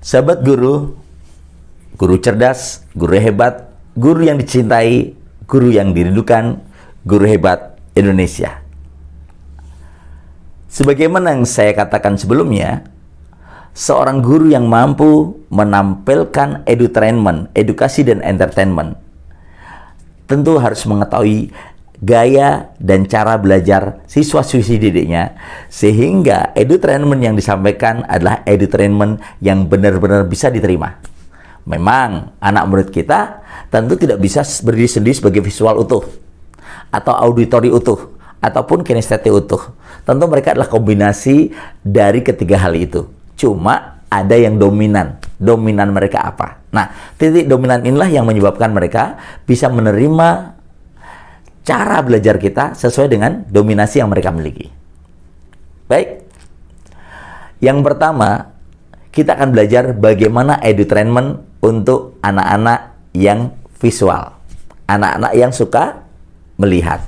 Sahabat guru, guru cerdas, guru hebat, guru yang dicintai, guru yang dirindukan, guru hebat Indonesia. Sebagaimana yang saya katakan sebelumnya, seorang guru yang mampu menampilkan edutainment, edukasi dan entertainment, tentu harus mengetahui gaya dan cara belajar siswa-siswi didiknya, sehingga edutainment yang disampaikan adalah edutainment yang benar-benar bisa diterima. Memang anak murid kita tentu tidak bisa berdiri sendiri sebagai visual utuh atau auditori utuh ataupun kinestetik utuh. Tentu mereka adalah kombinasi dari ketiga hal itu. Cuma ada yang dominan. Dominan mereka apa? Nah, titik dominan inilah yang menyebabkan mereka bisa menerima cara belajar kita sesuai dengan dominasi yang mereka miliki. Baik. Yang pertama, kita akan belajar bagaimana edutainment untuk anak-anak yang visual. Anak-anak yang suka melihat.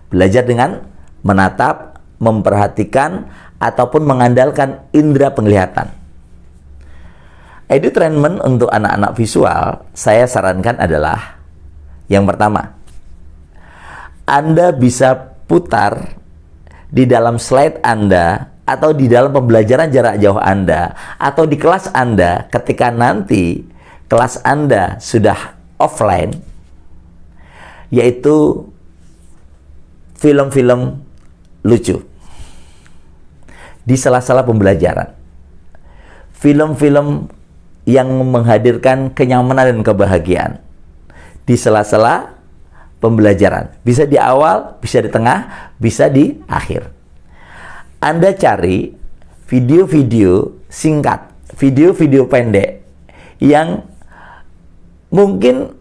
Belajar dengan menatap, memperhatikan, ataupun mengandalkan indera penglihatan. Edutainment untuk anak-anak visual, saya sarankan adalah yang pertama, Anda bisa putar di dalam slide Anda atau di dalam pembelajaran jarak jauh Anda atau di kelas Anda ketika nanti kelas Anda sudah offline, yaitu film-film lucu di sela-sela pembelajaran, film-film yang menghadirkan kenyamanan dan kebahagiaan di sela-sela pembelajaran, bisa di awal, bisa di tengah, bisa di akhir. Anda cari video-video singkat, video-video pendek yang mungkin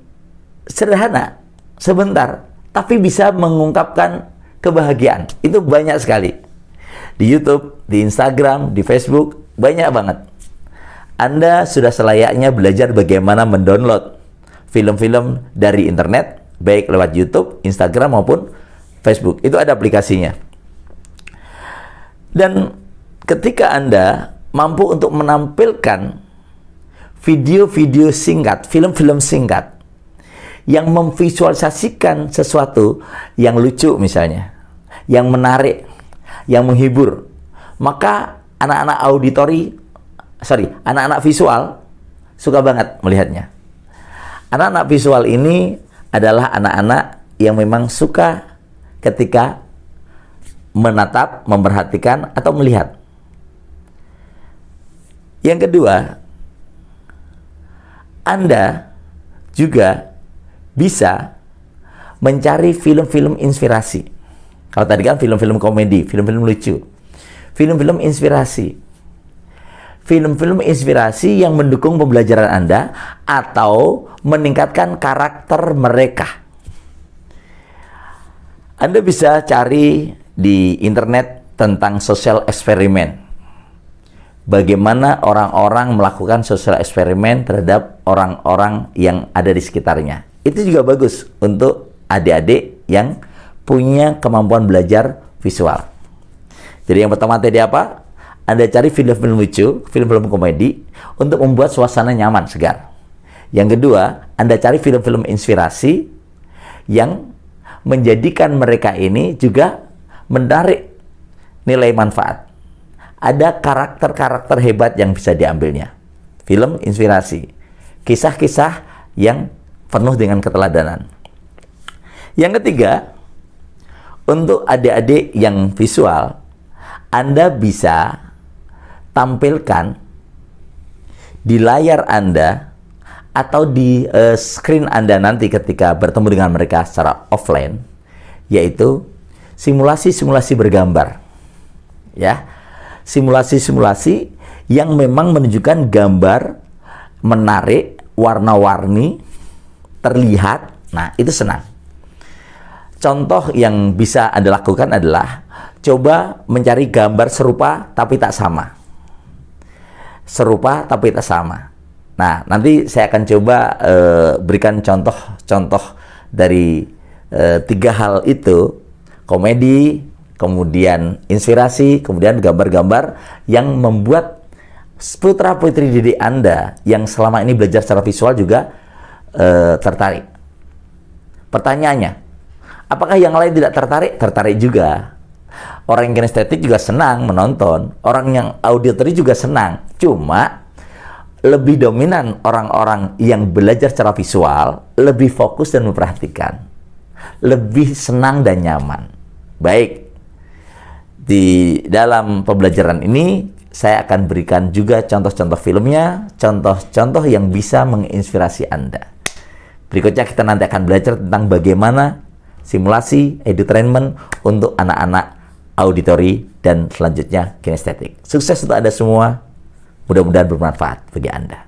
sederhana, sebentar, tapi bisa mengungkapkan kebahagiaan. Itu banyak sekali. Di YouTube, di Instagram, di Facebook, banyak banget. Anda sudah selayaknya belajar bagaimana mendownload film-film dari internet, baik lewat YouTube, Instagram, maupun Facebook. Itu ada aplikasinya. Dan ketika Anda mampu untuk menampilkan video-video singkat, film-film singkat, yang memvisualisasikan sesuatu yang lucu misalnya, yang menarik, yang menghibur, maka anak-anak anak-anak visual suka banget melihatnya. Anak-anak visual ini adalah anak-anak yang memang suka ketika menatap, memperhatikan, atau melihat. Yang kedua, Anda juga bisa mencari film-film inspirasi. Kalau tadi kan film-film komedi, film-film lucu. Film-film inspirasi. Film-film inspirasi yang mendukung pembelajaran Anda atau meningkatkan karakter mereka. Anda bisa cari di internet tentang social eksperimen. Bagaimana orang-orang melakukan social eksperimen terhadap orang-orang yang ada di sekitarnya. Itu juga bagus untuk adik-adik yang punya kemampuan belajar visual. Jadi yang pertama tadi apa? Anda cari film-film lucu, film-film komedi untuk membuat suasana nyaman, segar. Yang kedua, Anda cari film-film inspirasi yang menjadikan mereka ini juga menarik nilai manfaat. Ada karakter-karakter hebat yang bisa diambilnya. Film inspirasi. Kisah-kisah yang penuh dengan keteladanan. Yang ketiga, untuk adik-adik yang visual, Anda bisa tampilkan di layar Anda atau di screen Anda nanti ketika bertemu dengan mereka secara offline, yaitu simulasi-simulasi bergambar. Ya, simulasi-simulasi yang memang menunjukkan gambar menarik, warna-warni, terlihat. Nah, itu senang. Contoh yang bisa Anda lakukan adalah coba mencari gambar serupa tapi tak sama. Serupa tapi tak sama. Nah, nanti saya akan coba berikan contoh-contoh dari 3 hal itu. Komedi, kemudian inspirasi, kemudian gambar-gambar yang membuat putra-putri didik Anda yang selama ini belajar secara visual juga tertarik. Pertanyaannya, apakah yang lain tidak tertarik? Tertarik juga. Orang yang kinestetik juga senang menonton, orang yang auditory juga senang. Cuma lebih dominan orang-orang yang belajar secara visual, lebih fokus dan memperhatikan, lebih senang dan nyaman. Baik, di dalam pembelajaran ini saya akan berikan juga contoh-contoh filmnya, contoh-contoh yang bisa menginspirasi Anda. Berikutnya kita nanti akan belajar tentang bagaimana simulasi edutainment untuk anak-anak auditory dan selanjutnya kinestetik. Sukses untuk Anda semua. Mudah-mudahan bermanfaat bagi Anda.